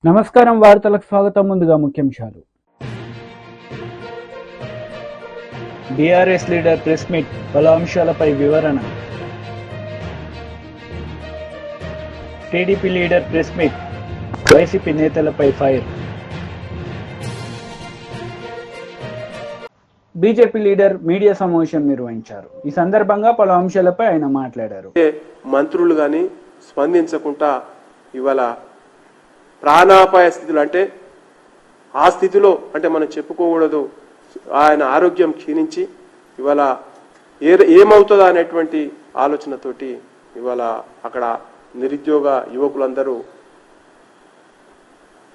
నమస్కారం, వార్తలకు స్వాగతం. ముందుగా ముఖ్యాంశాలు. బీఆర్ఎస్ లీడర్ ప్రెస్ మీట్, పలు అంశాలపై వివరణ. TDP leader press meet, YCP నేతలపై ఫైర్. బీజేపీ లీడర్ మీడియా సమావేశం నిర్వహించారు. ఈ సందర్భంగా పలు అంశాలపై ఆయన మాట్లాడారు. మంత్రులు కానీ స్పందించకుండా ఇవాళ ప్రాణాపాయ స్థితిలో, అంటే ఆ స్థితిలో అంటే మనం చెప్పుకోకూడదు, ఆయన ఆరోగ్యం క్షీణించి ఇవాళ ఏమవుతుందా అనేటువంటి ఆలోచనతోటి ఇవాళ అక్కడ నిరుద్యోగ యువకులందరూ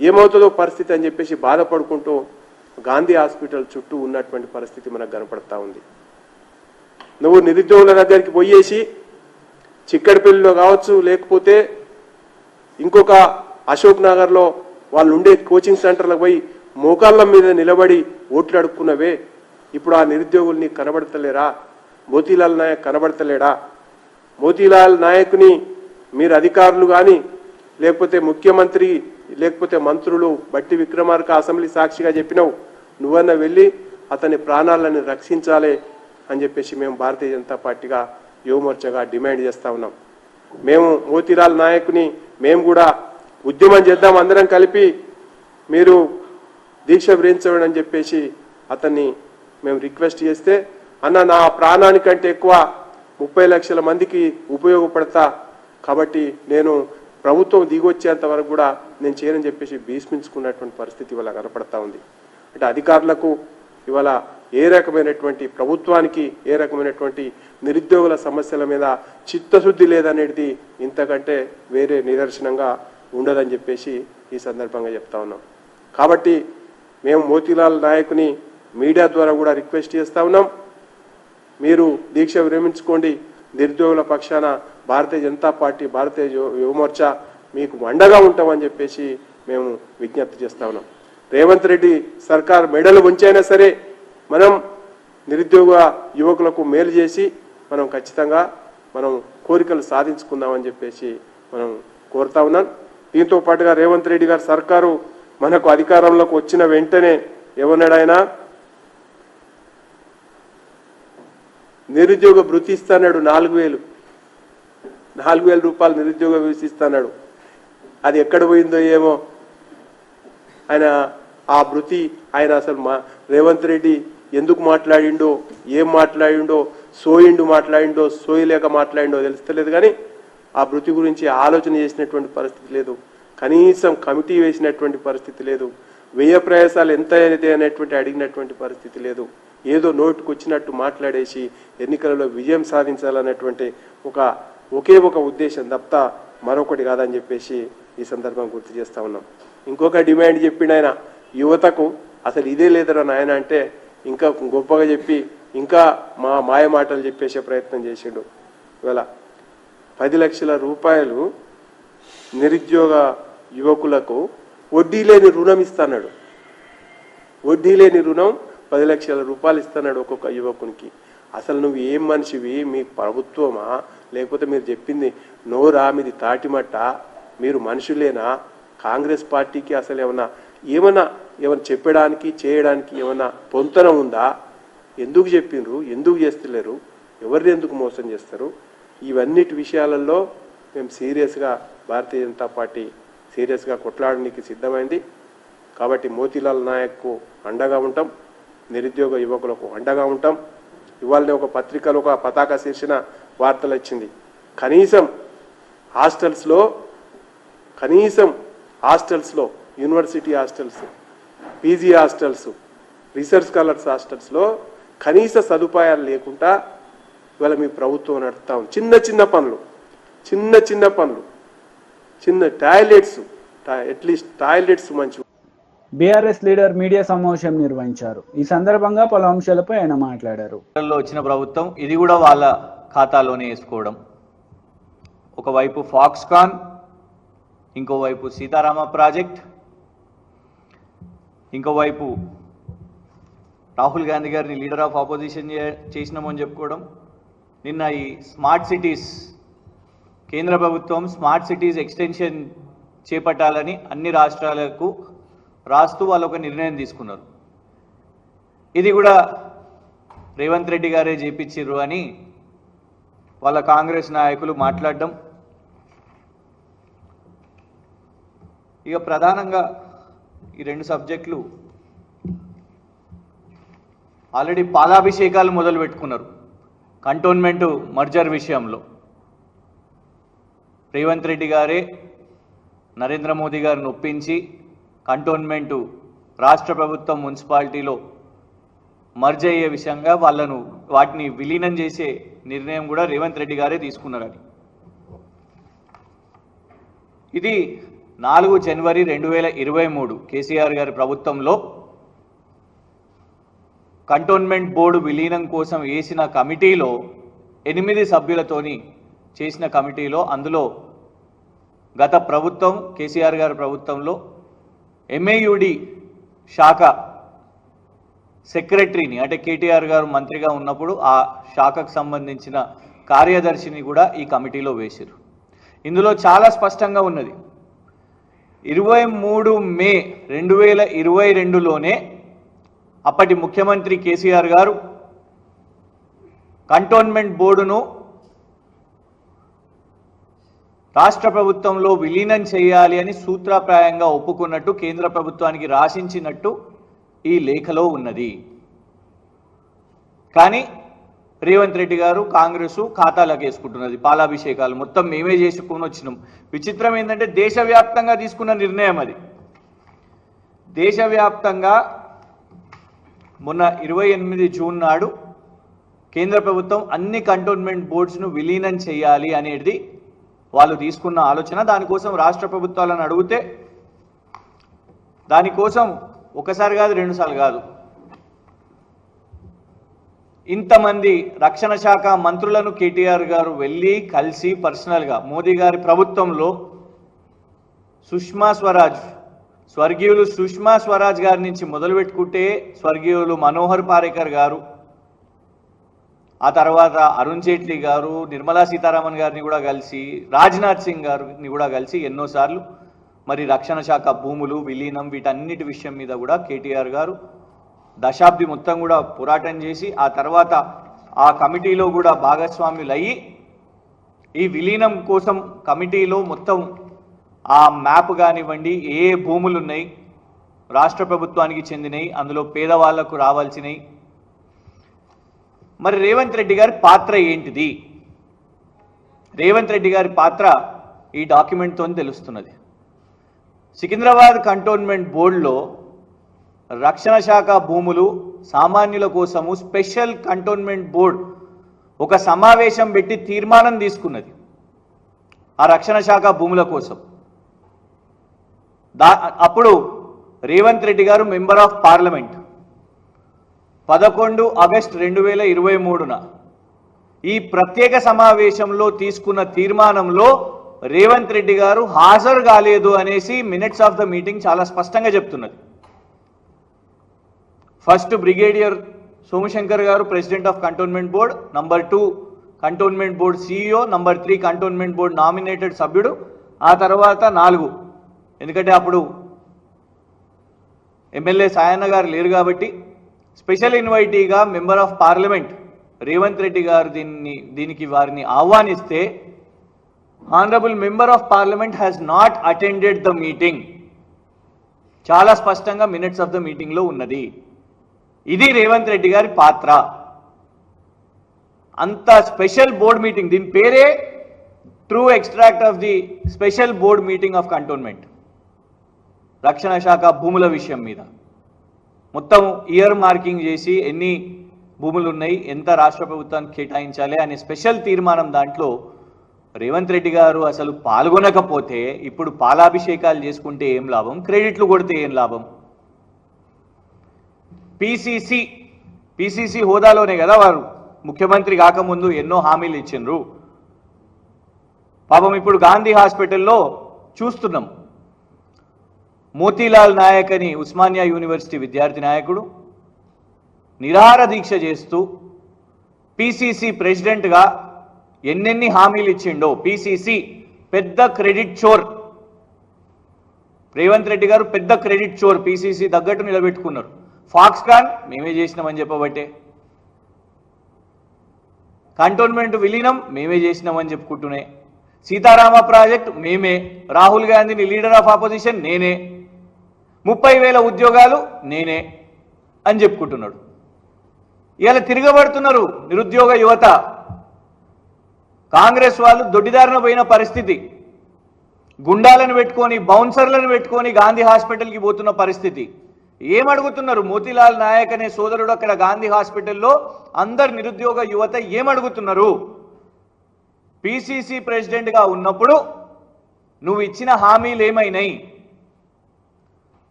ఏమవుతుందో పరిస్థితి అని చెప్పేసి బాధపడుకుంటూ గాంధీ హాస్పిటల్ చుట్టూ ఉన్నటువంటి పరిస్థితి మనకు కనపడతా ఉంది. నువ్వు నిరుద్యోగుల దగ్గరికి పోయేసి చిక్కడిపల్లిలో కావచ్చు, లేకపోతే ఇంకొక అశోక్ నగర్లో వాళ్ళు ఉండే కోచింగ్ సెంటర్లకు పోయి మోకాళ్ళ మీద నిలబడి ఓట్లు అడుక్కున్నవే, ఇప్పుడు ఆ నిరుద్యోగుల్ని కనబడతలేరా? మోతీలాల్ నాయక్ కనబడతలేడా? మోతీలాల్ నాయక్ని మీరు అధికారులు కానీ, లేకపోతే ముఖ్యమంత్రి, లేకపోతే మంత్రులు బట్టి విక్రమార్క అసెంబ్లీ సాక్షిగా చెప్పినావు, నువ్వన్నా వెళ్ళి అతని ప్రాణాలను రక్షించాలి అని చెప్పేసి మేము భారతీయ జనతా పార్టీగా యువమోర్చాగా డిమాండ్ చేస్తా ఉన్నాం. మేము మోతీలాల్ నాయక్ని మేము కూడా ఉద్యమం చేద్దాం, అందరం కలిపి మీరు దీక్ష విరమించండి అని చెప్పేసి అతన్ని మేము రిక్వెస్ట్ చేస్తే, అన్న నా ప్రాణానికంటే ఎక్కువ 30 లక్షల మందికి ఉపయోగపడతా, కాబట్టి నేను ప్రభుత్వం దిగొచ్చేంత వరకు కూడా నేను చేయనని చెప్పేసి భీష్మించుకున్నటువంటి పరిస్థితి ఇవాళ కనపడతా ఉంది. అంటే అధికారులకు ఇవాళ ఏ రకమైనటువంటి, ప్రభుత్వానికి ఏ రకమైనటువంటి నిరుద్యోగుల సమస్యల మీద చిత్తశుద్ధి లేదనేది ఇంతకంటే వేరే నిదర్శనంగా ఉండదని చెప్పేసి ఈ సందర్భంగా చెప్తా ఉన్నాం. కాబట్టి మేము మోతీలాల్ నాయక్ని మీడియా ద్వారా కూడా రిక్వెస్ట్ చేస్తా ఉన్నాం, మీరు దీక్ష విరమించుకోండి. నిరుద్యోగుల పక్షాన భారతీయ జనతా పార్టీ, భారతీయ యువమోర్చా మీకు అండగా ఉంటామని చెప్పేసి మేము విజ్ఞప్తి చేస్తా ఉన్నాం. రేవంత్ రెడ్డి సర్కార్ మెడలు ఉంచైనా సరే మనం నిరుద్యోగ యువకులకు మేలు చేసి మనం ఖచ్చితంగా మనం కోరికలు సాధించుకుందామని చెప్పేసి మనం కోరుతా ఉన్నాం. దీంతో పాటుగా రేవంత్ రెడ్డి గారి సర్కారు మనకు అధికారంలోకి వచ్చిన వెంటనే ఏమన్నాడు, నిరుద్యోగ భృతి ఇస్తాడు, 4,000 రూపాయలు నిరుద్యోగ భృతి ఇస్తాడు. అది ఎక్కడ పోయిందో ఏమో. ఆయన ఆ భృతి ఆయన అసలు రేవంత్ రెడ్డి ఎందుకు మాట్లాడిండో, ఏం మాట్లాడిండో, మాట్లాడిండో సోయలేక మాట్లాడిండో తెలుస్తలేదు, కానీ ఆ భృతి గురించి ఆలోచన చేసినటువంటి పరిస్థితి లేదు, కనీసం కమిటీ వేసినటువంటి పరిస్థితి లేదు, వ్యయ ప్రయాసాలు ఎంత అయితే అనేటువంటి అడిగినటువంటి పరిస్థితి లేదు. ఏదో నోటుకు వచ్చినట్టు మాట్లాడేసి ఎన్నికలలో విజయం సాధించాలనేటువంటి ఒకే ఒక ఉద్దేశం తప్ప మరొకటి కాదని చెప్పేసి ఈ సందర్భం గుర్తు చేస్తా ఉన్నాం. ఇంకొక డిమాండ్ చెప్పిండు ఆయన, యువతకు అసలు ఇదే లేదరా నాయన అంటే ఇంకా గొప్పగా చెప్పి ఇంకా మాయ మాటలు చెప్పేసే ప్రయత్నం చేసిండు. ఇవాళ 10 లక్షల రూపాయలు నిరుద్యోగ యువకులకు వడ్డీ లేని రుణం ఇస్తున్నాడు. వడ్డీ లేని రుణం 10 లక్షల రూపాయలు ఇస్తున్నాడు ఒక్కొక్క యువకునికి. అసలు నువ్వు ఏం మనిషివి? మీ ప్రభుత్వమా, లేకపోతే మీరు చెప్పింది నోరా, మీది తాటిమట్ట, మీరు మనుషులేనా? కాంగ్రెస్ పార్టీకి అసలు ఏమన్నా చెప్పడానికి చేయడానికి ఏమన్నా పొంతన ఉందా? ఎందుకు చెప్పిండ్రు, ఎందుకు చేస్తలేరు, ఎవరిని ఎందుకు మోసం చేస్తారు? ఇవన్నిటి విషయాలలో మేము సీరియస్గా భారతీయ జనతా పార్టీ సీరియస్గా కొట్లాడడానికి సిద్ధమైంది. కాబట్టి మోతీలాల్ నాయక్కు అండగా ఉంటాం, నిరుద్యోగ యువకులకు అండగా ఉంటాం. ఇవాళనే ఒక పత్రికలో ఒక పతాక శీర్షిన వార్తలు వచ్చింది, కనీసం హాస్టల్స్లో university hostels, PG hostels, research scholars హాస్టల్స్లో కనీస సదుపాయాలు లేకుండా ఇవాళ మీ ప్రభుత్వం నడుపుతా ఉంది. చిన్న పనులు, చిన్న టాయిలెట్స్, అట్లీస్ట్ టాయిలెట్స్ మంచి. బీఆర్ఎస్ లీడర్ మీడియా సమావేశం నిర్వహించారు. ఈ సందర్భంగా పలు అంశాలపై ఆయన మాట్లాడారు. వచ్చిన ప్రభుత్వం ఇది కూడా వాళ్ళ ఖాతాలోనే వేసుకోవడం, ఒకవైపు ఫాక్స్కాన్, ఇంకోవైపు సీతారామ ప్రాజెక్ట్, ఇంకోవైపు రాహుల్ గాంధీ గారిని లీడర్ ఆఫ్ ఆపోజిషన్ చేసినామని చెప్పుకోవడం. నిన్న ఈ స్మార్ట్ సిటీస్, కేంద్ర ప్రభుత్వం స్మార్ట్ సిటీస్ ఎక్స్టెన్షన్ చేపట్టాలని అన్ని రాష్ట్రాలకు రాస్తూ వాళ్ళు ఒక నిర్ణయం తీసుకున్నారు. ఇది కూడా రేవంత్ రెడ్డి గారే చేపించారు అని వాళ్ళ కాంగ్రెస్ నాయకులు మాట్లాడడం. ఇక ప్రధానంగా ఈ రెండు సబ్జెక్టులు ఆల్రెడీ పాలాభిషేకాలు మొదలు పెట్టుకున్నారు. కంటోన్మెంట్ మర్జర్ విషయంలో రేవంత్ రెడ్డి గారే నరేంద్ర మోదీ గారిని ఒప్పించి కంటోన్మెంటు రాష్ట్ర ప్రభుత్వం మున్సిపాలిటీలో మర్జ్ అయ్యే విషయంగా వాటిని విలీనం చేసే నిర్ణయం కూడా రేవంత్ రెడ్డి గారే తీసుకున్నారని. ఇది 4 జనవరి 2023 కేసీఆర్ గారి ప్రభుత్వంలో కంటోన్మెంట్ బోర్డు విలీనం కోసం వేసిన కమిటీలో 8 సభ్యులతోని చేసిన కమిటీలో అందులో గత ప్రభుత్వం కేసీఆర్ గారి ప్రభుత్వంలో MAUD శాఖ సెక్రటరీని అంటే కేటీఆర్ గారు మంత్రిగా ఉన్నప్పుడు ఆ శాఖకు సంబంధించిన కార్యదర్శిని కూడా ఈ కమిటీలో వేశారు. ఇందులో చాలా స్పష్టంగా ఉన్నది 23 మే 2022లోనే అప్పటి ముఖ్యమంత్రి కేసీఆర్ గారు కంటోన్మెంట్ బోర్డును రాష్ట్ర ప్రభుత్వంలో విలీనం చేయాలి అని సూత్రప్రాయంగా ఒప్పుకున్నట్టు కేంద్ర ప్రభుత్వానికి రాసించినట్టు ఈ లేఖలో ఉన్నది. కానీ రేవంత్ రెడ్డి గారు కాంగ్రెస్ ఖాతాలకు వేసుకుంటున్నది. పాలాభిషేకాలు మొత్తం మేమే చేసుకుని వచ్చినాం. విచిత్రం ఏంటంటే దేశవ్యాప్తంగా తీసుకున్న నిర్ణయం అది. దేశవ్యాప్తంగా మొన్న 28 జూన్ నాడు కేంద్ర ప్రభుత్వం అన్ని కంటోన్మెంట్ బోర్డ్స్ను విలీనం చేయాలి అనేది వాళ్ళు తీసుకున్న ఆలోచన. దానికోసం రాష్ట్ర ప్రభుత్వాలను అడిగితే దానికోసం ఒకసారి కాదు 2 సార్లు కాదు ఇంతమంది రక్షణ శాఖ మంత్రులను కేటీఆర్ గారు వెళ్ళి కలిసి పర్సనల్గా మోదీ గారి ప్రభుత్వంలో సుష్మా స్వరాజ్ స్వర్గీయులు సుష్మా స్వరాజ్ గారి నుంచి మొదలు పెట్టుకుంటే స్వర్గీయులు మనోహర్ పారేకర్ గారు, ఆ తర్వాత అరుణ్ జైట్లీ గారు, నిర్మలా సీతారామన్ గారిని కూడా కలిసి, రాజ్నాథ్ సింగ్ గారిని కూడా కలిసి ఎన్నోసార్లు మరి రక్షణ శాఖ భూములు విలీనం వీటన్నిటి విషయం మీద కూడా కేటీఆర్ గారు దశాబ్ది మొత్తం కూడా పోరాటం చేసి ఆ తర్వాత ఆ కమిటీలో కూడా భాగస్వాములు అయ్యి ఈ విలీనం కోసం కమిటీలో మొత్తం ఆ మ్యాప్ కానివ్వండి, ఏ భూములు ఉన్నాయి రాష్ట్ర ప్రభుత్వానికి చెందినవి, అందులో పేదవాళ్లకు రావాల్సినవి, మరి రేవంత్ రెడ్డి గారి పాత్ర ఏంటిది? రేవంత్ రెడ్డి గారి పాత్ర ఈ డాక్యుమెంట్తో తెలుస్తున్నది. సికింద్రాబాద్ కంటోన్మెంట్ బోర్డులో రక్షణ శాఖ భూములు సామాన్యుల కోసము స్పెషల్ కంటోన్మెంట్ బోర్డు ఒక సమావేశం పెట్టి తీర్మానం తీసుకున్నది ఆ రక్షణ శాఖ భూముల కోసం. అప్పుడు రేవంత్ రెడ్డి గారు మెంబర్ ఆఫ్ పార్లమెంట్ 11 ఆగస్టు 2023న ఈ ప్రత్యేక సమావేశంలో తీసుకున్న తీర్మానంలో రేవంత్ రెడ్డి గారు హాజరు కాలేదు అనేసి మినిట్స్ ఆఫ్ ద మీటింగ్ చాలా స్పష్టంగా చెప్తున్నది. ఫస్ట్ బ్రిగేడియర్ సోమశంకర్ గారు president of cantonment board, number 2 cantonment board CEO, number 3 cantonment board nominated సభ్యుడు, ఆ తర్వాత 4 ఎందుకంటే అప్పుడు ఎమ్మెల్యే సాయన్న గారు లేరు కాబట్టి స్పెషల్ ఇన్వైటీగా member of parliament Revanth Reddy గారు దీనికి వారిని ఆహ్వానిస్తే honourable member of parliament has not attended the meeting, చాలా స్పష్టంగా మినిట్స్ ఆఫ్ ద మీటింగ్లో ఉన్నది. ఇది రేవంత్ రెడ్డి గారి పాత్ర. అంత స్పెషల్ బోర్డ్ మీటింగ్, దీని పేరే true extract of the special board meeting of cantonment రక్షణ శాఖ భూముల విషయం మీద మొత్తం ఇయర్ మార్కింగ్ చేసి ఎన్ని భూములు ఉన్నాయి, ఎంత రాష్ట్ర ప్రభుత్వానికి కేటాయించాలి అనే స్పెషల్ తీర్మానం దాంట్లో రేవంత్ రెడ్డి గారు అసలు పాల్గొనకపోతే ఇప్పుడు పాలాభిషేకాలు చేసుకుంటే ఏం లాభం, క్రెడిట్లు కొడితే ఏం లాభం? పిసిసి హోదాలోనే కదా వారు ముఖ్యమంత్రి కాకముందు ఎన్నో హామీలు ఇచ్చిండ్రు. పాపం ఇప్పుడు గాంధీ హాస్పిటల్లో చూస్తున్నాం, మోతీలాల్ నాయక్ అని ఉస్మానియా యూనివర్సిటీ విద్యార్థి నాయకుడు నిరాహార దీక్ష చేస్తూ పిసిసి ప్రెసిడెంట్గా ఎన్నెన్ని హామీలు ఇచ్చిండో. పిసిసి పెద్ద క్రెడిట్ చోర్, రేవంత్ రెడ్డి గారు పెద్ద క్రెడిట్ చోర్, పీసీసీ తగ్గట్టు నిలబెట్టుకున్నారు. ఫాక్స్కాన్ మేమే చేసినామని చెప్పబట్టే, కంటోన్మెంట్ విలీనం మేమే చేసినామని చెప్పుకుంటూనే, సీతారామ ప్రాజెక్ట్ మేమే, రాహుల్ గాంధీని లీడర్ ఆఫ్ ఆపోజిషన్ నేనే, 30,000 ఉద్యోగాలు నేనే అని చెప్పుకుంటున్నాడు. ఇవాళ తిరగబడుతున్నారు నిరుద్యోగ యువత. కాంగ్రెస్ వాళ్ళు దొడ్డిదారిన పోయిన పరిస్థితి, గుండాలను పెట్టుకొని బౌన్సర్లను పెట్టుకొని గాంధీ హాస్పిటల్కి పోతున్న పరిస్థితి. ఏమడుగుతున్నారు? మోతీలాల్ నాయక్ అనే సోదరుడు అక్కడ గాంధీ హాస్పిటల్లో అందరు నిరుద్యోగ యువత ఏమడుగుతున్నారు? పిసిసి ప్రెసిడెంట్గా ఉన్నప్పుడు నువ్వు ఇచ్చిన హామీలు ఏమైనాయి?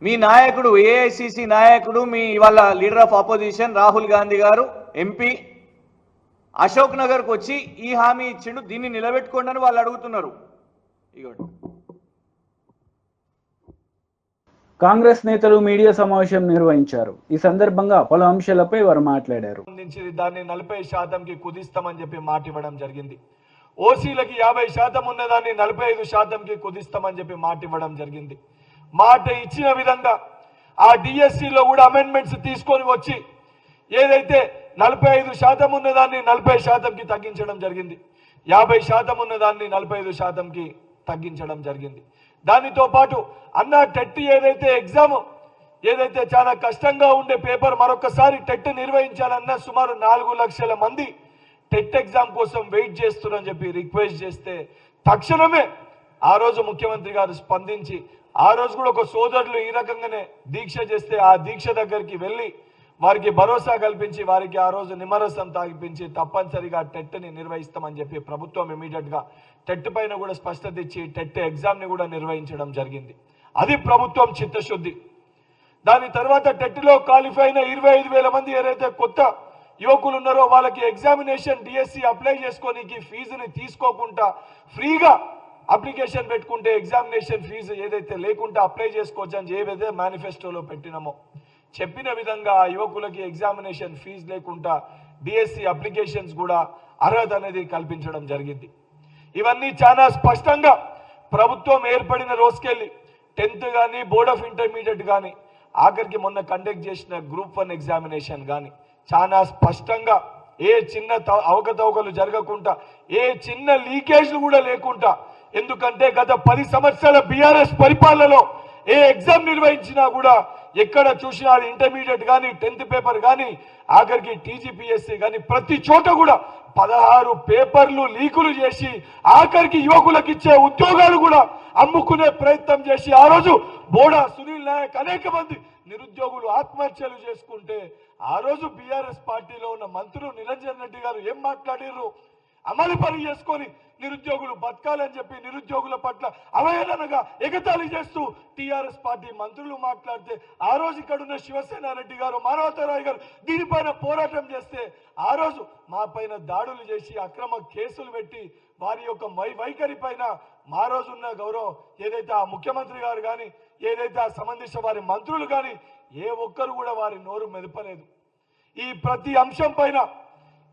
మీ నాయకుడు, ఏఐసిసి నాయకుడు, మీ ఇవాళ leader of opposition Rahul Gandhi గారు ఎంపీ అశోక్ నగర్కి వచ్చి ఈ హామీ ఇచ్చిండు, దీన్ని నిలబెట్టుకోండి అని వాళ్ళు అడుగుతున్నారు. ఇగోండి. కాంగ్రెస్ నేతలు మీడియా సమావేశం నిర్వహించారు. ఈ సందర్భంగా పలు అంశాలపై వారు మాట్లాడారు. దాన్ని 40% కుదిస్తామని చెప్పి మాట ఇవ్వడం జరిగింది. ఓసీలకి 50% ఉన్నదాన్ని 45% కుదిస్తామని చెప్పి మాట ఇవ్వడం జరిగింది. మాట ఇచ్చిన విధంగా ఆ డిఎస్సిలో కూడా అమెండ్మెంట్స్ తీసుకొని వచ్చి ఏదైతే 45% ఉన్నదాన్ని 40%కి తగ్గించడం జరిగింది. 50% ఉన్నదాన్ని 45%కి తగ్గించడం జరిగింది. దానితో పాటు అన్న టెట్ ఏదైతే ఎగ్జామ్ ఏదైతే చాలా కష్టంగా ఉండే పేపర్ మరొకసారి టెట్ నిర్వహించాలన్న సుమారు 4 లక్షల మంది టెట్ ఎగ్జామ్ కోసం వెయిట్ చేస్తున్నారని చెప్పి రిక్వెస్ట్ చేస్తే తక్షణమే ఆ రోజు ముఖ్యమంత్రి గారు స్పందించి ఆ రోజు కూడా ఒక సోదరులు ఈ రకంగానే దీక్ష చేస్తే ఆ దీక్ష దగ్గరికి వెళ్ళి వారికి భరోసా కల్పించి వారికి ఆ రోజు నిమ్మరసం తాగిపించి తప్పనిసరిగా టెట్ని నిర్వహిస్తామని చెప్పి ప్రభుత్వం ఇమీడియట్గా టెట్ పైన కూడా స్పష్టత ఇచ్చి టెట్ ఎగ్జామ్ని కూడా నిర్వహించడం జరిగింది. అది ప్రభుత్వం చిత్తశుద్ధి. దాని తర్వాత టెట్లో క్వాలిఫై అయిన 25,000 మంది ఎవరైతే కొత్త యువకులు ఉన్నారో వాళ్ళకి ఎగ్జామినేషన్ డిఎస్సి అప్లై చేసుకోనికి ఫీజుని తీసుకోకుండా ఫ్రీగా అప్లికేషన్ పెట్టుకుంటే ఎగ్జామినేషన్ ఫీజు ఏదైతే లేకుండా అప్లై చేసుకోవచ్చు అని ఏదైతే మేనిఫెస్టోలో పెట్టినామో చెప్పిన విధంగా ఆ యువకులకి ఎగ్జామినేషన్ ఫీజు లేకుండా డిఎస్సి అప్లికేషన్స్ కూడా అర్హత అనేది కల్పించడం జరిగింది. ఇవన్నీ చాలా స్పష్టంగా ప్రభుత్వం ఏర్పడిన రోజుకెళ్ళి 10th కానీ బోర్డ్ ఆఫ్ ఇంటర్మీడియట్ కానీ ఆఖరికి మొన్న కండక్ట్ చేసిన గ్రూప్ 1 ఎగ్జామినేషన్ కానీ చాలా స్పష్టంగా ఏ చిన్న అవకతవకలు జరగకుండా ఏ చిన్న లీకేజ్లు కూడా లేకుండా, ఎందుకంటే గత 10 సంవత్సరాల బీఆర్ఎస్ పరిపాలనలో ఏ ఎగ్జామ్ నిర్వహించినా కూడా ఎక్కడ చూసినా అది ఇంటర్మీడియట్ కానీ 10th పేపర్ కానీ ఆఖరికి టీజీపీఎస్సీ కానీ ప్రతి చోట కూడా 16 పేపర్లు లీకులు చేసి ఆఖరికి యువకులకు ఇచ్చే ఉద్యోగాలు కూడా అమ్ముకునే ప్రయత్నం చేసి ఆ రోజు బోడా సునీల్ నాయక్ అనేక మంది నిరుద్యోగులు ఆత్మహత్యలు చేసుకుంటే ఆ రోజు బీఆర్ఎస్ పార్టీలో ఉన్న మంత్రులు నిరంజన్ రెడ్డి గారు ఏం మాట్లాడారు? అమలు పని చేసుకొని నిరుద్యోగులు బతకాలని చెప్పి నిరుద్యోగుల పట్ల అవహేళనగా ఎగతాళి చేస్తూ టీఆర్ఎస్ పార్టీ మంత్రులు మాట్లాడితే ఆ రోజు ఇక్కడ ఉన్న శివసేన రెడ్డి గారు, మానవతరాయ్ గారు దీనిపైన పోరాటం చేస్తే ఆ రోజు మా పైన దాడులు చేసి అక్రమ కేసులు పెట్టి వారి యొక్క వైఖరి పైన మా రోజున్న గౌరవం ఏదైతే ఆ ముఖ్యమంత్రి గారు కానీ ఏదైతే ఆ సంబంధించిన వారి మంత్రులు కానీ ఏ ఒక్కరు కూడా వారి నోరు మెదపలేదు. ఈ ప్రతి అంశం పైన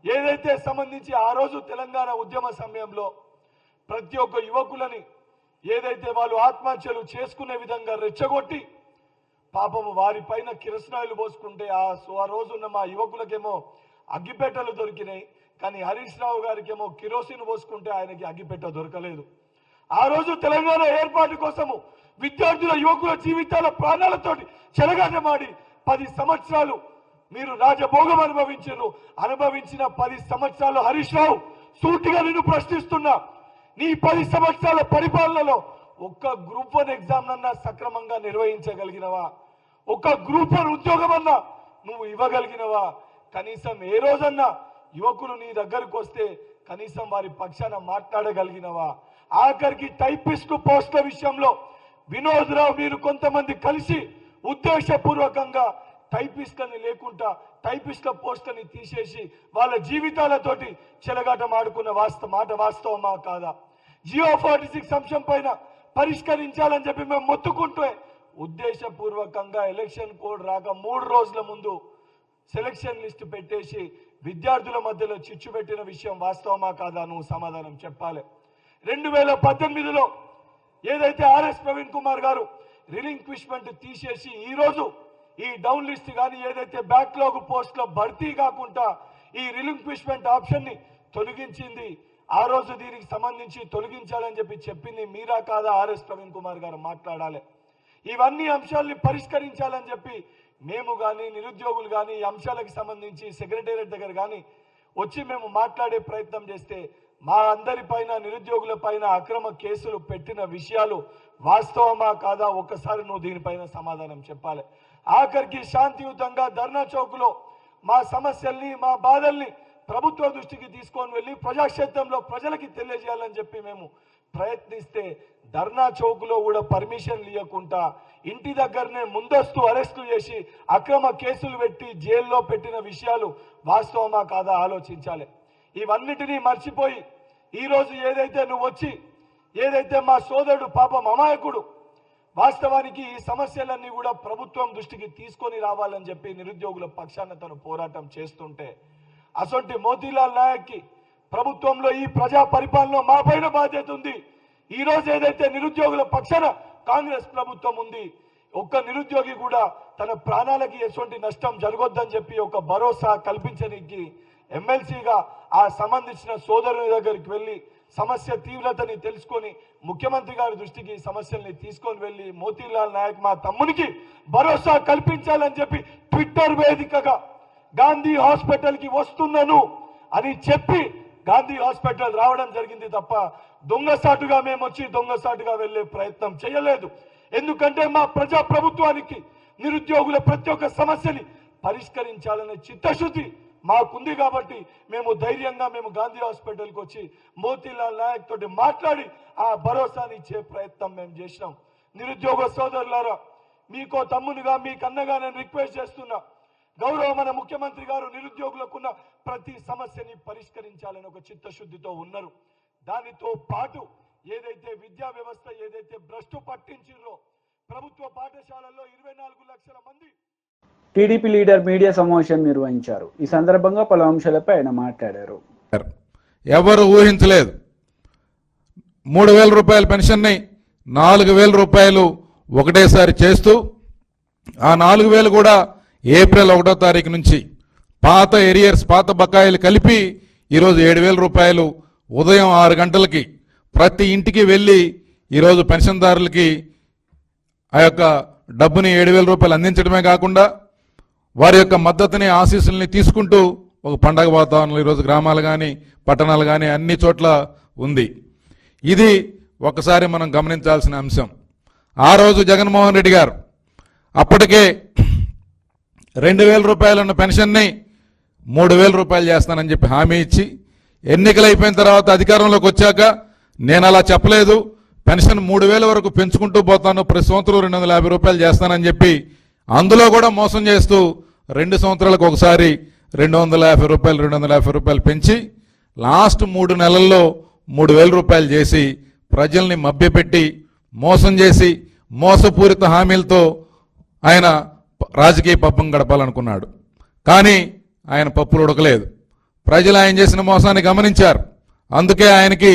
ఏదైతే సంబంధించి ఆ రోజు తెలంగాణ ఉద్యమ సమయంలో ప్రతి ఒక్క యువకులని ఏదైతే వాళ్ళు ఆత్మహత్యలు చేసుకునే విధంగా రెచ్చగొట్టి పాపము వారి పైన కిరసనాయిలు పోసుకుంటే ఆ రోజున్న మా యువకులకేమో అగ్గిపెట్టెలు దొరికినాయి, కానీ హరీష్ రావు గారికేమో కిరోసిన్ పోసుకుంటే ఆయనకి అగ్గిపెట్ట దొరకలేదు. ఆ రోజు తెలంగాణ ఏర్పాటు కోసము విద్యార్థుల యువకుల జీవితాల ప్రాణాలతోటి చెలగాటమాడి 10 సంవత్సరాలు మీరు రాజభోగం అనుభవించిన 10 సంవత్సరాలు హరీష్ రావు సూటిగా నిన్ను ప్రశ్నిస్తున్నా, నీ 10 సంవత్సరాల పరిపాలనలో ఒక్క గ్రూప్ 1 ఎగ్జామ్ అన్నా సక్రమంగా నిర్వహించగలిగినవా? ఒక్క గ్రూప్ 1 ఉద్యోగం అన్నా నువ్వు ఇవ్వగలిగినవా? కనీసం ఏ రోజన్నా యువకులు నీ దగ్గరకు వస్తే కనీసం వారి పక్షాన మాట్లాడగలిగినవా? ఆఖరికి టైపిస్ట్ పోస్టుల విషయంలో వినోద్ రావు మీరు కొంతమంది కలిసి ఉద్దేశపూర్వకంగా టైపిస్ట్లని లేకుండా టైపిస్ట్ల పోస్టులని తీసేసి వాళ్ళ జీవితాలతోటి చెలగాటం ఆడుకున్న మాట వాస్తవమా కాదా? జియో 46 అంశం పైన పరిష్కరించాలని చెప్పి మేము మొత్తుకుంటే ఉద్దేశపూర్వకంగా ఎలక్షన్ కోడ్ రాక 3 రోజుల ముందు సెలక్షన్ లిస్ట్ పెట్టేసి విద్యార్థుల మధ్యలో చిచ్చు పెట్టిన విషయం వాస్తవమా కాదా? నువ్వు సమాధానం చెప్పాలి. 2018లో ఏదైతే ఆర్ఎస్ ప్రవీణ్ కుమార్ గారు రిలింక్విష్మెంట్ తీసేసి ఈరోజు ఈ డౌన్ లిస్ట్ కానీ ఏదైతే బ్యాక్లాగ్ పోస్టుల భర్తీ కాకుండా ఈ రిలింక్విష్మెంట్ ఆప్షన్ని తొలగించింది. ఆ రోజు దీనికి సంబంధించి తొలగించాలని చెప్పింది మీరా కాదా ఆర్ఎస్ ప్రవీణ్ కుమార్ గారు మాట్లాడాలి. ఇవన్నీ అంశాలని పరిష్కరించాలని చెప్పి మేము కానీ నిరుద్యోగులు కానీ ఈ అంశాలకు సంబంధించి సెక్రటేరియట్ దగ్గర కానీ వచ్చి మేము మాట్లాడే ప్రయత్నం చేస్తే మా అందరి పైన నిరుద్యోగుల పైన అక్రమ కేసులు పెట్టిన విషయాలు వాస్తవమా కాదా ఒక్కసారి నువ్వు దీనిపైన సమాధానం చెప్పాలి. ఆఖరికి శాంతియుతంగా ధర్నా చౌక్లో మా సమస్యల్ని మా బాధల్ని ప్రభుత్వ దృష్టికి తీసుకొని వెళ్ళి ప్రజాక్షేత్రంలో ప్రజలకి తెలియజేయాలని చెప్పి మేము ప్రయత్నిస్తే ధర్నా చౌక్లో కూడా పర్మిషన్ ఇవ్వకుండా ఇంటి దగ్గరనే ముందస్తు అరెస్టులు చేసి అక్రమ కేసులు పెట్టి జైల్లో పెట్టిన విషయాలు వాస్తవమా కాదా ఆలోచించాలి. ఇవన్నిటినీ మర్చిపోయి ఈరోజు ఏదైతే నువ్వు వచ్చి ఏదైతే మా సోదరుడు పాపం అమాయకుడు వాస్తవానికి ఈ సమస్యలన్నీ కూడా ప్రభుత్వం దృష్టికి తీసుకొని రావాలని చెప్పి నిరుద్యోగుల పక్షాన తను పోరాటం చేస్తుంటే అసొంటి మోతీలాల్ నాయక్కి ప్రభుత్వంలో ఈ ప్రజా పరిపాలనలో మా పైన బాధ్యత ఉంది. ఈ రోజు ఏదైతే నిరుద్యోగుల పక్షాన కాంగ్రెస్ ప్రభుత్వం ఉంది, ఒక్క నిరుద్యోగి కూడా తన ప్రాణాలకి ఎటువంటి నష్టం జరగొద్దని చెప్పి ఒక భరోసా కల్పించడానికి ఎమ్మెల్సీగా ఆ సంబంధించిన సోదరుని దగ్గరికి వెళ్ళి సమస్య తీవ్రతని తెలుసుకొని ముఖ్యమంత్రి గారి దృష్టికి సమస్యల్ని తీసుకొని వెళ్ళి మోతీలాల్ నాయక్ మా తమ్మునికి భరోసా కల్పించాలని చెప్పి ట్విట్టర్ వేదికగా గాంధీ హాస్పిటల్ కి వస్తున్నాను అని చెప్పి గాంధీ హాస్పిటల్ రావడం జరిగింది తప్ప దొంగసాటుగా మేము వచ్చి దొంగసాటుగా వెళ్లే ప్రయత్నం చేయలేదు. ఎందుకంటే మా ప్రజా ప్రభుత్వానికి నిరుద్యోగుల ప్రతి ఒక్క సమస్యని పరిష్కరించాలనే చిత్తశుద్ధి మాకుంది కాబట్టి మేము ధైర్యంగా మేము గాంధీ హాస్పిటల్కి వచ్చి మోతీలాల్ నాయక్ తోటి మాట్లాడి ఆ భరోసాని ఇచ్చే ప్రయత్నం మేము చేసినాం. నిరుద్యోగ సోదరులారా, మీకో తమ్మునిగా మీకన్నగా నేను రిక్వెస్ట్ చేస్తున్నా, గౌరవ మన ముఖ్యమంత్రి గారు నిరుద్యోగులకున్న ప్రతి సమస్యని పరిష్కరించాలని ఒక చిత్తశుద్ధితో ఉన్నారు. దానితో పాటు ఏదైతే విద్యా వ్యవస్థ ఏదైతే భ్రష్టు పట్టించిందో ప్రభుత్వ పాఠశాలల్లో 24 లక్షల మంది. టీడీపీ లీడర్ మీడియా సమావేశం నిర్వహించారు. ఈ సందర్భంగా పలు అంశాలపై ఆయన మాట్లాడారు. ఎవరు ఊహించలేదు 3,000 రూపాయల పెన్షన్ని 4,000 రూపాయలు ఒకటేసారి చేస్తూ ఆ 4,000 కూడా ఏప్రిల్ 1వ తారీఖు నుంచి పాత ఎరియర్స్ పాత బకాయిలు కలిపి ఈరోజు 7,000 రూపాయలు ఉదయం 6 గంటలకి ప్రతి ఇంటికి వెళ్ళి ఈరోజు పెన్షన్దారులకి ఆ యొక్క డబ్బుని 7,000 రూపాయలు అందించడమే కాకుండా వారి యొక్క మద్దతుని ఆశీస్సుల్ని తీసుకుంటూ ఒక పండగ వాతావరణంలో ఈరోజు గ్రామాలు కానీ పట్టణాలు కానీ అన్ని చోట్ల ఉంది. ఇది ఒకసారి మనం గమనించాల్సిన అంశం. ఆ రోజు జగన్మోహన్ రెడ్డి గారు అప్పటికే 2,000 రూపాయలు ఉన్న పెన్షన్ని 3,000 రూపాయలు చేస్తానని చెప్పి హామీ ఇచ్చి ఎన్నికలు అయిపోయిన తర్వాత అధికారంలోకి వచ్చాక నేను అలా చెప్పలేదు, పెన్షన్ 3,000 వరకు పెంచుకుంటూ పోతాను, ప్రతి సంవత్సరం 250 రూపాయలు చేస్తానని చెప్పి అందులో కూడా మోసం చేస్తూ 2 సంవత్సరాలకు ఒకసారి 250 రూపాయలు పెంచి లాస్ట్ 3 నెలల్లో 3,000 రూపాయలు చేసి ప్రజల్ని మభ్యపెట్టి మోసం చేసి మోసపూరిత హామీలతో ఆయన రాజకీయ పబ్బం గడపాలనుకున్నాడు. కానీ ఆయన పప్పులు ఉడకలేదు. ప్రజలు ఆయన చేసిన మోసాన్ని గమనించారు. అందుకే ఆయనకి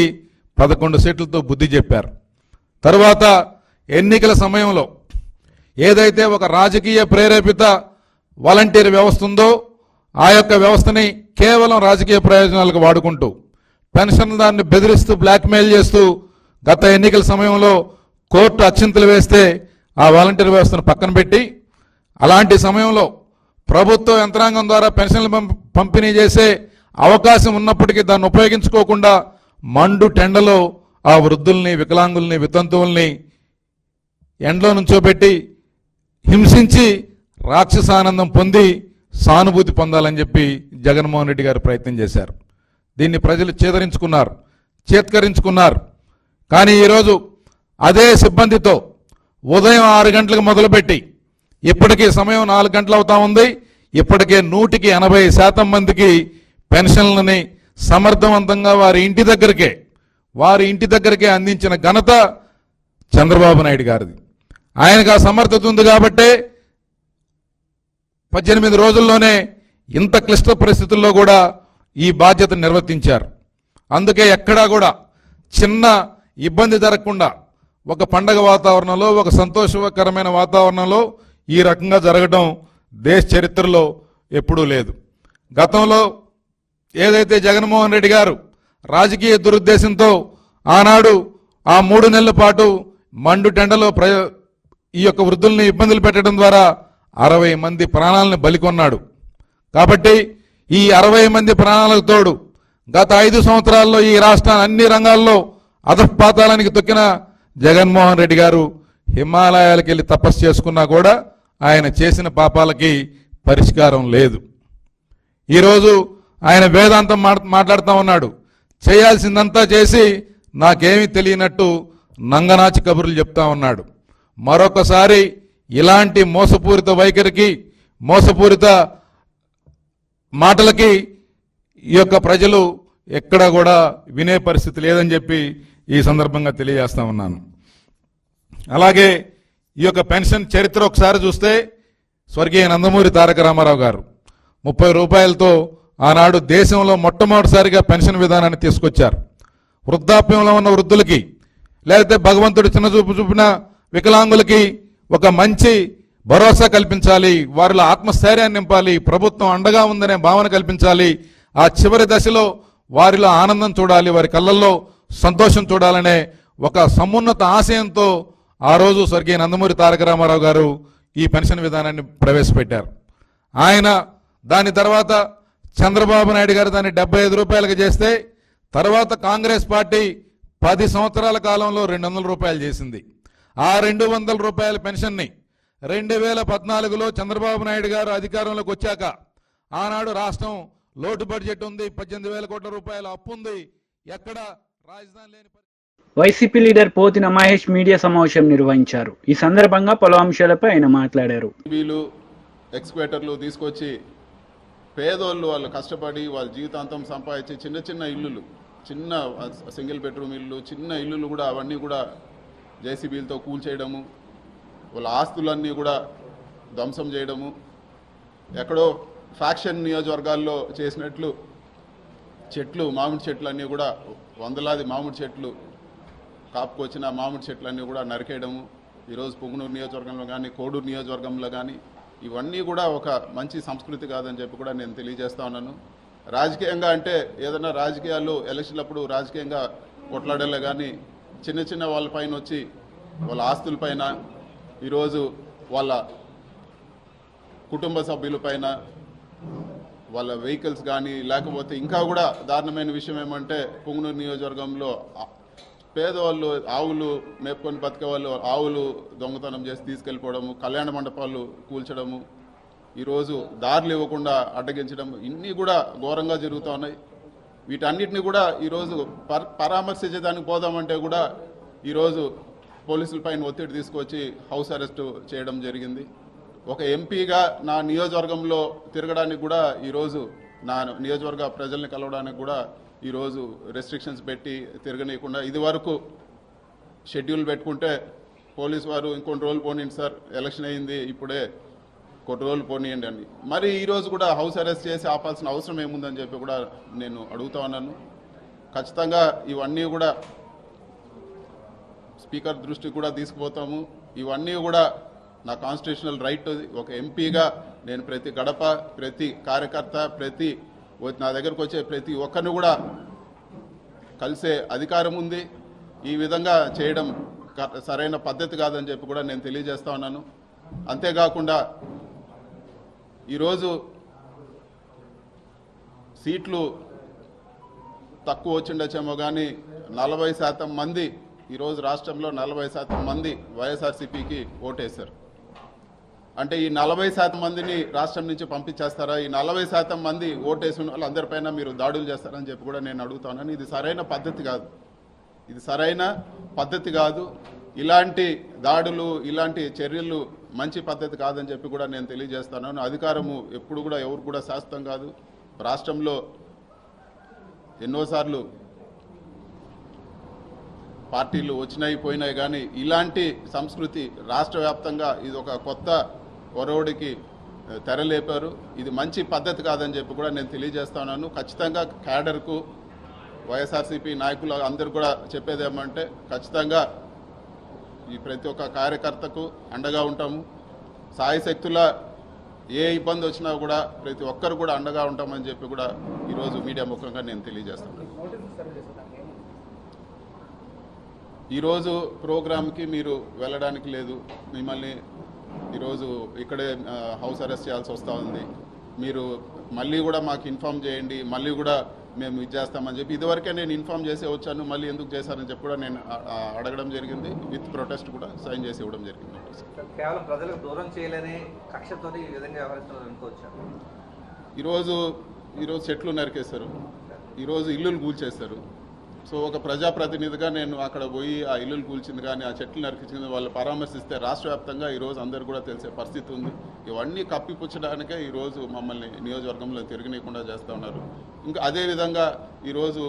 11 సీట్లతో బుద్ధి చెప్పారు. తరువాత ఎన్నికల సమయంలో ఏదైతే ఒక రాజకీయ ప్రేరేపిత వాలంటీర్ వ్యవస్థ ఉందో ఆ యొక్క వ్యవస్థని కేవలం రాజకీయ ప్రయోజనాలకు వాడుకుంటూ పెన్షన్దారుని బెదిరిస్తూ బ్లాక్మెయిల్ చేస్తూ గత ఎన్నికల సమయంలో కోర్టు అక్షింతలు వేస్తే ఆ వాలంటీర్ వ్యవస్థను పక్కన పెట్టి అలాంటి సమయంలో ప్రభుత్వ యంత్రాంగం ద్వారా పెన్షన్లు పంపిణీ చేసే అవకాశం ఉన్నప్పటికీ దాన్ని ఉపయోగించుకోకుండా మండు టెండలో ఆ వృద్ధుల్ని వికలాంగుల్ని వితంతువుల్ని ఎండలో నుంచోబెట్టి హింసించి రాక్షసానందం పొంది సానుభూతి పొందాలని చెప్పి జగన్మోహన్ రెడ్డి గారు ప్రయత్నం చేశారు. దీన్ని ప్రజలు చేత్కరించుకున్నారు. కానీ ఈరోజు అదే సిబ్బందితో ఉదయం 6 గంటలకు మొదలుపెట్టి ఇప్పటికీ సమయం 4 గంటలు అవుతా ఉంది. ఇప్పటికే 180% మందికి పెన్షన్లని సమర్థవంతంగా వారి ఇంటి దగ్గరికే అందించిన ఘనత చంద్రబాబు నాయుడు గారిది. ఆయనకు ఆ సమర్థత ఉంది కాబట్టే 18 రోజుల్లోనే ఇంత క్లిష్ట పరిస్థితుల్లో కూడా ఈ బాధ్యతను నిర్వర్తించారు. అందుకే ఎక్కడా కూడా చిన్న ఇబ్బంది జరగకుండా ఒక పండగ వాతావరణంలో, ఒక సంతోషకరమైన వాతావరణంలో ఈ రకంగా జరగడం దేశ చరిత్రలో ఎప్పుడూ లేదు. గతంలో ఏదైతే జగన్మోహన్ రెడ్డి గారు రాజకీయ దురుద్దేశంతో ఆనాడు ఆ 3 నెలల పాటు మండు టెండలో ఈ యొక్క వృద్ధుల్ని ఇబ్బందులు పెట్టడం ద్వారా 60 మంది ప్రాణాలను బలికొన్నాడు. కాబట్టి ఈ 60 మంది ప్రాణాలకు తోడు గత 5 సంవత్సరాల్లో ఈ రాష్ట్రాన్ని అన్ని రంగాల్లో అధపాతాళానికి తొక్కిన జగన్మోహన్ రెడ్డి గారు హిమాలయాలకు వెళ్ళి తపస్సు చేసుకున్నా కూడా ఆయన చేసిన పాపాలకి పరిష్కారం లేదు. ఈరోజు ఆయన వేదాంతం మాట్లాడుతూ ఉన్నాడు. చేయాల్సిందంతా చేసి నాకేమీ తెలియనట్టు నంగనాచి కబుర్లు చెప్తా ఉన్నాడు. మరొకసారి ఇలాంటి మోసపూరిత వైఖరికి, మోసపూరిత మాటలకి ఈ యొక్క ప్రజలు ఎక్కడ కూడా వినే పరిస్థితి లేదని చెప్పి ఈ సందర్భంగా తెలియజేస్తా ఉన్నాను. అలాగే ఈ యొక్క పెన్షన్ చరిత్ర ఒకసారి చూస్తే స్వర్గీయ నందమూరి తారక రామారావు గారు 30 రూపాయలతో ఆనాడు దేశంలో మొట్టమొదటిసారిగా పెన్షన్ విధానాన్ని తీసుకొచ్చారు. వృద్ధాప్యంలో ఉన్న వృద్ధులకి, లేకపోతే భగవంతుడు చిన్నచూపు చూపిన వికలాంగులకి ఒక మంచి భరోసా కల్పించాలి, వారిలో ఆత్మస్థైర్యాన్ని నింపాలి, ప్రభుత్వం అండగా ఉందనే భావన కల్పించాలి, ఆ చివరి దశలో వారిలో ఆనందం చూడాలి, వారి కళ్ళల్లో సంతోషం చూడాలనే ఒక సమున్నత ఆశయంతో ఆ రోజు స్వర్గీయ నందమూరి తారక రామారావు గారు ఈ పెన్షన్ విధానాన్ని ప్రవేశపెట్టారు. ఆయన దాని తర్వాత చంద్రబాబు నాయుడు గారు దాన్ని 75 రూపాయలకు చేస్తే, తర్వాత కాంగ్రెస్ పార్టీ 10 సంవత్సరాల కాలంలో 200 రూపాయలు చేసింది. ఆ 200 రూపాయల పెన్షన్ని 2014లో చంద్రబాబు నాయుడు గారు అధికారంలోకి వచ్చాక, ఆనాడు రాష్ట్రం లోటు బడ్జెట్ ఉంది, 18,000 కోట్ల రూపాయల అప్పు ఉంది, ఎక్కడ రాజధాని లేని. YCP leader Pothina Mahesh media సమావేశం నిర్వహించారు. ఈ సందర్భంగా పలు అంశాలపై ఆయన మాట్లాడారు. ఎక్స్క్వేటర్లు తీసుకొచ్చి పేదోళ్ళు వాళ్ళు కష్టపడి వాళ్ళ జీవితాంతం సంపాదించి చిన్న చిన్న ఇల్లులు, చిన్న సింగిల్ బెడ్రూమ్ ఇల్లు, చిన్న ఇల్లులు కూడా అవన్నీ కూడా జేసీబీలతో కూల్చేయడము, వాళ్ళ ఆస్తులన్నీ కూడా ధ్వంసం చేయడము, ఎక్కడో ఫ్యాక్షన్ నియోజకవర్గాల్లో చేసినట్లు చెట్లు, మామిడి చెట్లు అన్నీ కూడా వందలాది మామిడి చెట్లు కాపుకొచ్చిన మామిడి చెట్లన్నీ కూడా నరికేయడము, ఈరోజు పొంగునూరు నియోజకవర్గంలో కానీ కోడూరు నియోజకవర్గంలో కానీ ఇవన్నీ కూడా ఒక మంచి సంస్కృతి కాదని చెప్పి కూడా నేను తెలియజేస్తా ఉన్నాను. రాజకీయంగా అంటే ఏదైనా రాజకీయాల్లో ఎలక్షన్లప్పుడు రాజకీయంగా కొట్లాడలే కానీ చిన్న చిన్న వాళ్ళపైన వచ్చి వాళ్ళ ఆస్తులపైన, ఈరోజు వాళ్ళ కుటుంబ సభ్యులపైన, వాళ్ళ వెహికల్స్ కానీ, లేకపోతే ఇంకా కూడా దారుణమైన విషయం ఏమంటే పొంగునూరు నియోజకవర్గంలో పేదవాళ్ళు ఆవులు మేపుకొని బతికే వాళ్ళు ఆవులు దొంగతనం చేసి తీసుకెళ్ళిపోవడము, కళ్యాణ మండపాలు కూల్చడము, ఈరోజు దారులు ఇవ్వకుండా అడ్డగించడం, ఇన్ని కూడా ఘోరంగా జరుగుతూ ఉన్నాయి. వీటన్నిటిని కూడా ఈరోజు పరామర్శించడానికి పోదామంటే కూడా ఈరోజు పోలీసులపైన ఒత్తిడి తీసుకొచ్చి హౌస్ అరెస్ట్ చేయడం జరిగింది. ఒక ఎంపీగా నా నియోజకవర్గంలో తిరగడానికి కూడా ఈరోజు నా నియోజకవర్గ ప్రజల్ని కలవడానికి కూడా ఈరోజు రెస్ట్రిక్షన్స్ పెట్టి తిరగనీయకుండా, ఇది వరకు షెడ్యూల్ పెట్టుకుంటే పోలీసు వారు ఇంకొన్ని రోజులు పోనీయండి సార్, ఎలక్షన్ అయింది ఇప్పుడే కొన్ని రోజులు పోనీయండి అని, మరి ఈరోజు కూడా హౌస్ అరెస్ట్ చేసి ఆపాల్సిన అవసరం ఏముందని చెప్పి కూడా నేను అడుగుతా ఉన్నాను. ఖచ్చితంగా ఇవన్నీ కూడా స్పీకర్ దృష్టికి కూడా తీసుకుపోతాము. ఇవన్నీ కూడా నా కాన్స్టిట్యూషనల్ రైట్. ఒక ఎంపీగా నేను ప్రతి గడప, ప్రతి కార్యకర్త, ప్రతి నా దగ్గరకు వచ్చే ప్రతి ఒక్కరిని కూడా కలిసే అధికారం ఉంది. ఈ విధంగా చేయడం సరైన పద్ధతి కాదని చెప్పి కూడా నేను తెలియజేస్తా ఉన్నాను. అంతేకాకుండా ఈరోజు సీట్లు తక్కువ వచ్చిండొచ్చేమో కానీ 40% మంది ఈరోజు రాష్ట్రంలో 40% మంది వైఎస్ఆర్సీపీకి ఓటేశారు. అంటే ఈ 40% మందిని రాష్ట్రం నుంచి పంపించేస్తారా? ఈ 40% మంది ఓటేసిన వాళ్ళందరిపైన మీరు దాడులు చేస్తారని చెప్పి కూడా నేను అడుగుతాను. ఇది సరైన పద్ధతి కాదు, ఇది సరైన పద్ధతి కాదు. ఇలాంటి దాడులు, ఇలాంటి చర్యలు మంచి పద్ధతి కాదని చెప్పి కూడా నేను తెలియజేస్తాను. అధికారము ఎప్పుడు కూడా ఎవరు కూడా శాశ్వతం కాదు. రాష్ట్రంలో ఎన్నోసార్లు పార్టీలు వచ్చినాయి పోయినాయి కానీ ఇలాంటి సంస్కృతి రాష్ట్ర వ్యాప్తంగా ఇది ఒక కొత్త ఒరవడికి తెరలేపారు. ఇది మంచి పద్ధతి కాదని చెప్పి కూడా నేను తెలియజేస్తున్నాను. ఖచ్చితంగా క్యాడర్కు, వైఎస్ఆర్సీపీ నాయకులు అందరూ కూడా చెప్పేది ఏమంటే ఖచ్చితంగా ఈ ప్రతి ఒక్క కార్యకర్తకు అండగా ఉంటాము. సాయశక్తుల ఏ ఇబ్బంది వచ్చినా కూడా ప్రతి ఒక్కరు కూడా అండగా ఉంటామని చెప్పి కూడా ఈరోజు మీడియా ముఖంగా నేను తెలియజేస్తాను. ఈరోజు ప్రోగ్రామ్కి మీరు వెళ్ళడానికి లేదు, మిమ్మల్ని ఈరోజు ఇక్కడే హౌస్ అరెస్ట్ చేయాల్సి వస్తూ ఉంది. మీరు మళ్ళీ కూడా మాకు ఇన్ఫామ్ చేయండి, మళ్ళీ కూడా మేము ఇది చేస్తామని చెప్పి ఇదివరకే నేను ఇన్ఫామ్ చేసి వచ్చాను, మళ్ళీ ఎందుకు చేశారని చెప్పి కూడా నేను అడగడం జరిగింది. విత్ ప్రొటెస్ట్ కూడా సైన్ చేసి ఇవ్వడం జరిగింది. కేవలం ప్రజలకు దూరం చేయలేని కక్షతో ఈ విధంగా వ్యవహరిస్తున్నారు అనుకోవచ్చు. ఈరోజు చెట్లు నరికేస్తారు, ఈరోజు ఇల్లులు కూల్చేస్తారు. సో ఒక ప్రజాప్రతినిధిగా నేను అక్కడ పోయి ఆ ఇల్లులు కూల్చింది కానీ ఆ చెట్లు నరికించింది వాళ్ళు పరామర్శిస్తే రాష్ట్ర వ్యాప్తంగా ఈరోజు అందరు కూడా తెలిసే పరిస్థితి ఉంది. ఇవన్నీ కప్పిపుచ్చడానికే ఈరోజు మమ్మల్ని నియోజకవర్గంలో తిరగనీయకుండా చేస్తూ ఉన్నారు. ఇంకా అదేవిధంగా ఈరోజు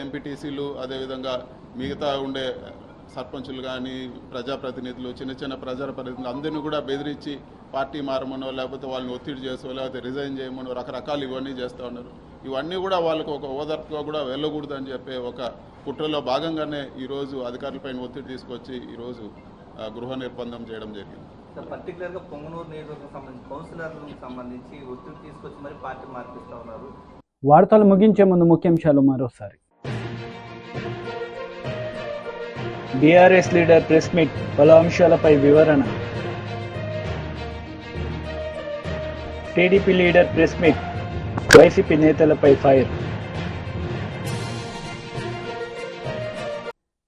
ఎంపీటీసీలు, అదేవిధంగా మిగతా ఉండే సర్పంచులు కానీ ప్రజాప్రతినిధులు, చిన్న ప్రజాప్రతినిధులు అందరినీ కూడా బెదిరించి పార్టీ మారమనో లేకపోతే వాళ్ళని ఒత్తిడి చేసో లేకపోతే రిజైన్ చేయమనో రకరకాలు ఇవన్నీ చేస్తూ ఉన్నారు. ఇవన్నీ కూడా వాళ్ళకు ఒక ఓదార్పుగా కూడా వెళ్ళకూడదు అని చెప్పి ఒక కుట్రలో భాగంగానే ఈరోజు అధికారులపైన ఒత్తిడి తీసుకొచ్చి ఈరోజు గృహ నిర్బంధం చేయడం జరిగింది. పర్టికులర్గా పొంగనూరు నియోజకవర్గం సంబంధించి కౌన్సిలర్లకు సంబంధించి ఒత్తిడి తీసుకొచ్చి మరి పార్టీ మార్పిస్తూ ఉన్నారు. వార్తలు ముగించే ముందు ముఖ్యాంశాలు మరోసారి. బీఆర్ఎస్ లీడర్ ప్రెస్ మీట్, పలు అంశాలపై వివరణ. TDP leader press meet, YCP నేతలపై ఫైర్.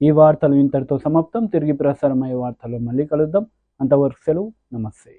ఈ వార్తలు ఇంతటితో సమాప్తం. తిరిగి ప్రసారమయ్యే వార్తల్లో మళ్ళీ కలుద్దాం. అంతవరకు సెలవు. నమస్తే.